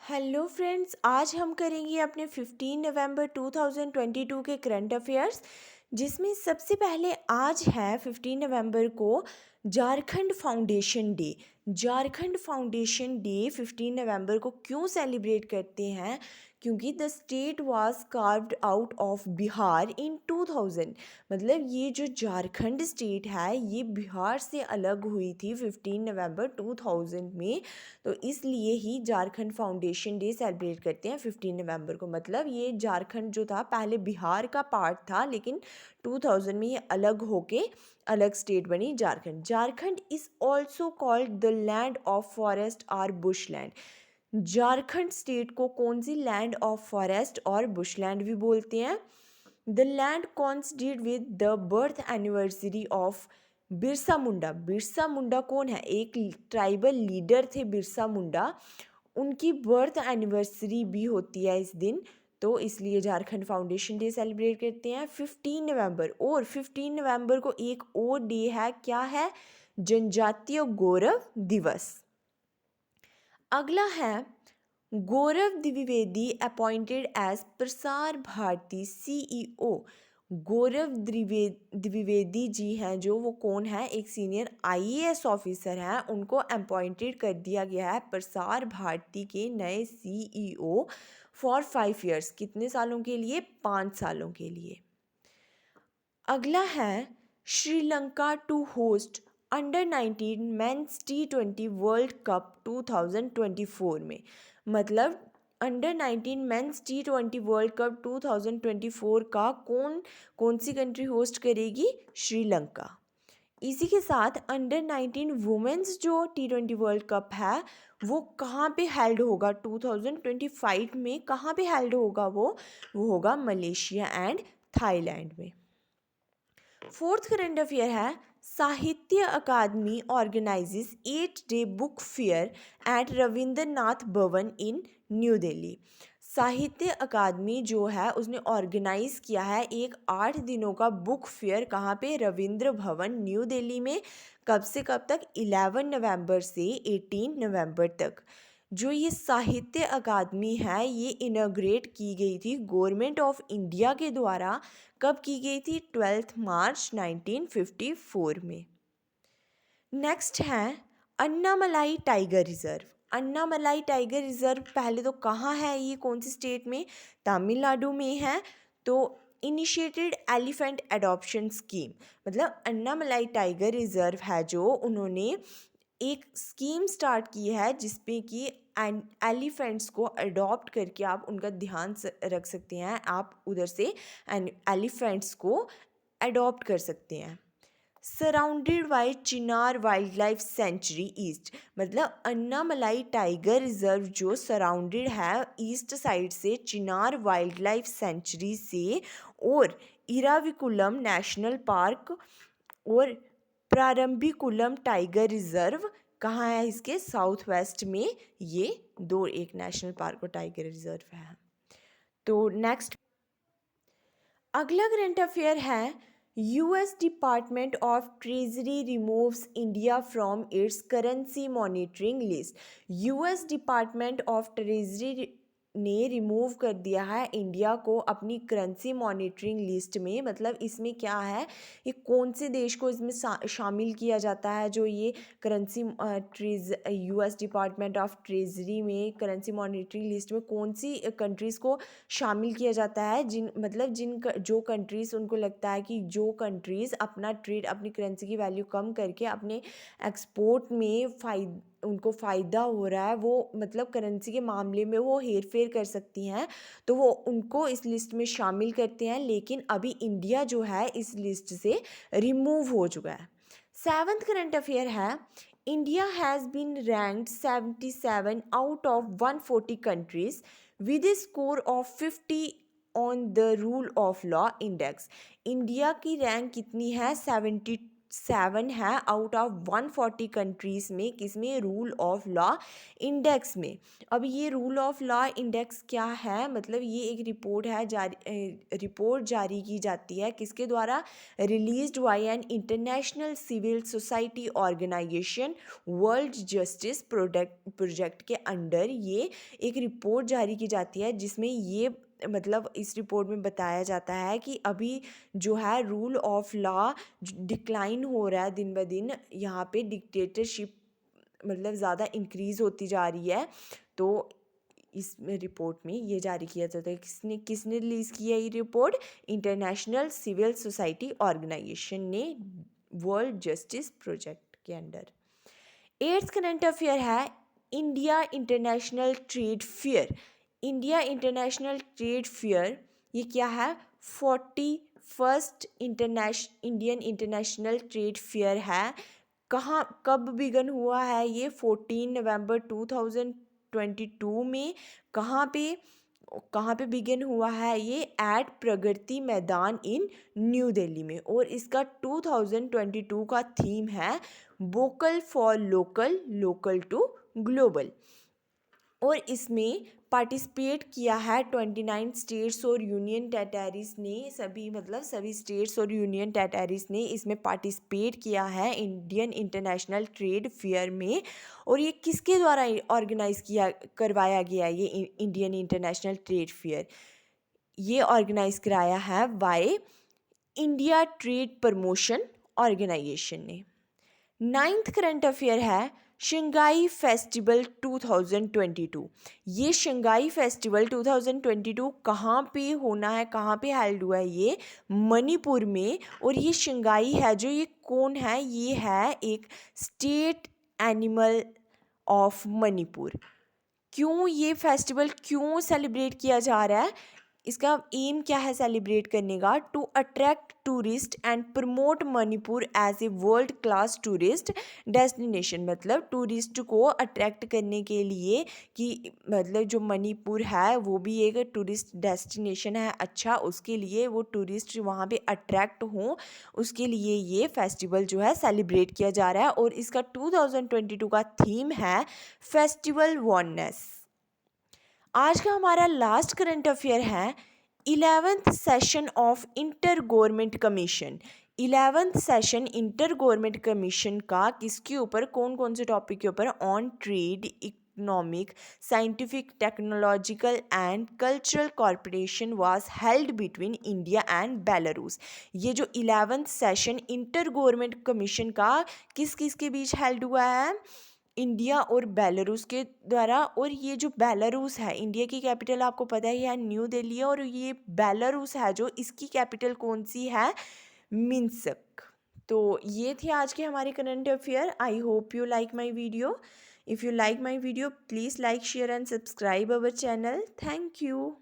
Hello friends, आज हम करेंगे अपने 15 नवंबर 2022 के करंट अफेयर्स, जिसमें सबसे पहले आज है 15 नवंबर को Jharkhand foundation day. Jharkhand foundation day 15 नवंबर को क्यों सेलिब्रेट करते हैं? क्योंकि the state was carved out of Bihar in 2000। मतलब ये जो झारखंड स्टेट है ये बिहार से अलग हुई थी 15 नवंबर 2000 में। तो इसलिए ही झारखंड फाउंडेशन डे सेलिब्रेट करते हैं 15 नवंबर को। मतलब ये झारखंड जो था पहले बिहार का पार्ट था, लेकिन 2000 में ये अलग होके अलग स्टेट बनी Jharkhand. Jharkhand is also called the land of forest और बुशलैंड। झारखंड स्टेट को कौन सी लैंड ऑफ फॉरेस्ट और बुशलैंड भी बोलते हैं? The land coincided with the birth anniversary of Birsa Munda. Birsa Munda कौन है? एक ट्राइबल लीडर थे बिरसा मुंडा। उनकी बर्थ एनिवर्सरी भी होती है इस दिन, तो इसलिए झारखंड फाउंडेशन डे सेलिब्रेट करते हैं 15 नवंबर। और 15 नवंबर को एक और डे है, क्या है? जनजातीय गौरव दिवस। अगला है Gaurav Dwivedi appointed as Prasar Bharati CEO. Gaurav Dwivedi ji हैं जो, वो कौन है? एक सीनियर आईएएस ऑफिसर हैं, उनको अपॉइंटेड कर दिया गया है प्रसार भारती के नए सीईओ फॉर 5 ईयर्स। कितने सालों के लिए? 5 सालों के लिए। अगला है Sri Lanka to host under 19 men's T20 world cup 2024 में। मतलब under 19 men's T20 world cup 2024 का कौन सी कंट्री होस्ट करेगी? श्रीलंका। इसी के साथ अंडर 19 वुमेंस जो T20 वर्ल्ड कप है वो कहाँ पे हेल्ड होगा? 2025 में कहाँ पे हेल्ड होगा? वो होगा मलेशिया एंड थाईलैंड में। फोर्थ करंट अफेयर है Sahitya Akademi organises 8 day book fair at Rabindranath Bhavan in new Delhi. साहित्य अकादमी जो है उसने ऑर्गेनाइज किया है एक 8 दिनों का बुक फेयर। कहाँ पे? रविंद्र भवन न्यू दिल्ली में। कब से कब तक? 11 नवंबर से 18 नवंबर तक। जो ये साहित्य अकादमी है ये इनॉग्रेट की गई थी गवर्नमेंट ऑफ इंडिया के द्वारा। कब की गई थी? 12 मार्च 1954 में। नेक्स्ट है Annamalai tiger reserve. Annamalai tiger reserve पहले तो कहाँ है? ये कौन सी स्टेट में? तमिलनाडु में है। तो इनिशिएटेड एलिफेंट एडॉप्शन स्कीम। मतलब अन्नामलाई टाइगर रिजर्व है जो, उन्होंने एक स्कीम स्टार्ट की है जिसपे कि एलिफेंट्स को अडॉप्ट करके आप उनका ध्यान रख सकते हैं। आप उधर से एलिफेंट्स को अडॉप्ट कर सकते हैं। Surrounded by Chinar wild life sanctuary east. मतलब अन्नामलाई टाइगर रिजर्व जो सराउंडेड है ईस्ट साइड से चिनार वाइल्ड लाइफ सेंचुरी से, और इराविकुलम नेशनल पार्क और प्रारंभिकुलम टाइगर रिजर्व कहाँ है? इसके साउथ वेस्ट में ये दो, एक नेशनल पार्क और टाइगर रिजर्व है। तो नेक्स्ट अगला करंट अफेयर है US department of treasury removes India from its currency monitoring list. US department of treasury ने रिमूव कर दिया है इंडिया को अपनी करेंसी मॉनिटरिंग लिस्ट में। मतलब इसमें क्या है, ये कौन से देश को इसमें शामिल किया जाता है? जो ये currency US department of treasury में करेंसी मॉनिटरिंग लिस्ट में कौन सी कंट्रीज़ को शामिल किया जाता है? जो कंट्रीज़ उनको लगता है कि जो कंट्रीज़ अपना ट्रेड, अपनी करेंसी की वैल्यू कम करके अपने एक्सपोर्ट में उनको फ़ायदा हो रहा है, वो मतलब करेंसी के मामले में वो हेर फेर कर सकती हैं, तो वो उनको इस लिस्ट में शामिल करते हैं। लेकिन अभी इंडिया जो है इस लिस्ट से रिमूव हो चुका है। सेवंथ करंट अफेयर है India has been ranked 77 out of 140 countries with a score of 50 on the rule of law index. India की रैंक कितनी है? 7 है आउट ऑफ 140 कंट्रीज़ में, किसमें, रूल ऑफ लॉ इंडेक्स में। अब ये रूल ऑफ लॉ इंडेक्स क्या है, मतलब ये एक रिपोर्ट है, रिपोर्ट जारी की जाती है किसके द्वारा, released by an international civil society organisation, world justice project के अंडर ये एक रिपोर्ट जारी की जाती है, जिसमें ये मतलब इस रिपोर्ट में बताया जाता है कि अभी जो है रूल ऑफ लॉ डिक्लाइन हो रहा है दिन ब दिन, यहाँ पे डिक्टेटरशिप मतलब ज़्यादा इंक्रीज़ होती जा रही है। तो इस रिपोर्ट में ये जारी किया जाता है, किसने किसने रिलीज़ किया ये रिपोर्ट, इंटरनेशनल सिविल सोसाइटी ऑर्गेनाइजेशन ने, वर्ल्ड जस्टिस प्रोजेक्ट के अंडर। एट्थ करंट अफेयर है India international trade fair. India international trade fair ये क्या है, 41st Indian international trade fair है। कहाँ कब बिगन हुआ है ये, 14 नवंबर 2022 में। कहाँ पे कहाँ पे बिगिन हुआ है ये, एट प्रगति मैदान इन न्यू दिल्ली में। और इसका 2022 का थीम है vocal for local, local to global. और इसमें पार्टिसिपेट किया है 29 स्टेट्स और यूनियन टेरिटरीज ने, सभी मतलब सभी स्टेट्स और यूनियन टेरिटरीज ने इसमें पार्टिसिपेट किया है इंडियन इंटरनेशनल ट्रेड फेयर में। और ये किसके द्वारा ऑर्गेनाइज किया करवाया गया ये इंडियन इंटरनेशनल ट्रेड फेयर, ये ऑर्गेनाइज कराया है by India trade promotion organisation ने। नाइन्थ करंट अफेयर है शंघाई फेस्टिवल 2022। ये शंघाई फेस्टिवल 2022 कहाँ पे होना है, कहाँ पे हेल्ड हुआ है ये, मणिपुर में। और ये शंघाई है जो, ये कौन है, ये है एक स्टेट एनिमल ऑफ मणिपुर। क्यों ये फेस्टिवल क्यों सेलिब्रेट किया जा रहा है, इसका एम क्या है सेलिब्रेट करने का, to attract tourist and promote Manipur as a world class tourist destination. मतलब टूरिस्ट को अट्रैक्ट करने के लिए कि मतलब जो मणिपुर है वो भी एक टूरिस्ट डेस्टिनेशन है, अच्छा उसके लिए वो टूरिस्ट वहाँ पे अट्रैक्ट हों, उसके लिए ये फेस्टिवल जो है सेलिब्रेट किया जा रहा है। और इसका 2022 का थीम है फेस्टिवल वननेस। आज का हमारा लास्ट करंट अफेयर है 11th session of inter government commission. 11th session inter government commission का किसके ऊपर, कौन कौन से टॉपिक के ऊपर, on trade, economic, scientific, technological and cultural corporation was held between India and Belarus. ये जो 11th session inter government commission का किस किस के बीच हेल्ड हुआ है, इंडिया और बेलारूस के द्वारा। और ये जो बेलारूस है, इंडिया की कैपिटल आपको पता ही है न्यू दिल्ली है, और ये बेलारूस है जो, इसकी कैपिटल कौन सी है, मिन्स्क। तो ये थे आज के हमारे current affair. I hope you like my video. If you like my video please like, share and subscribe our channel. Thank you.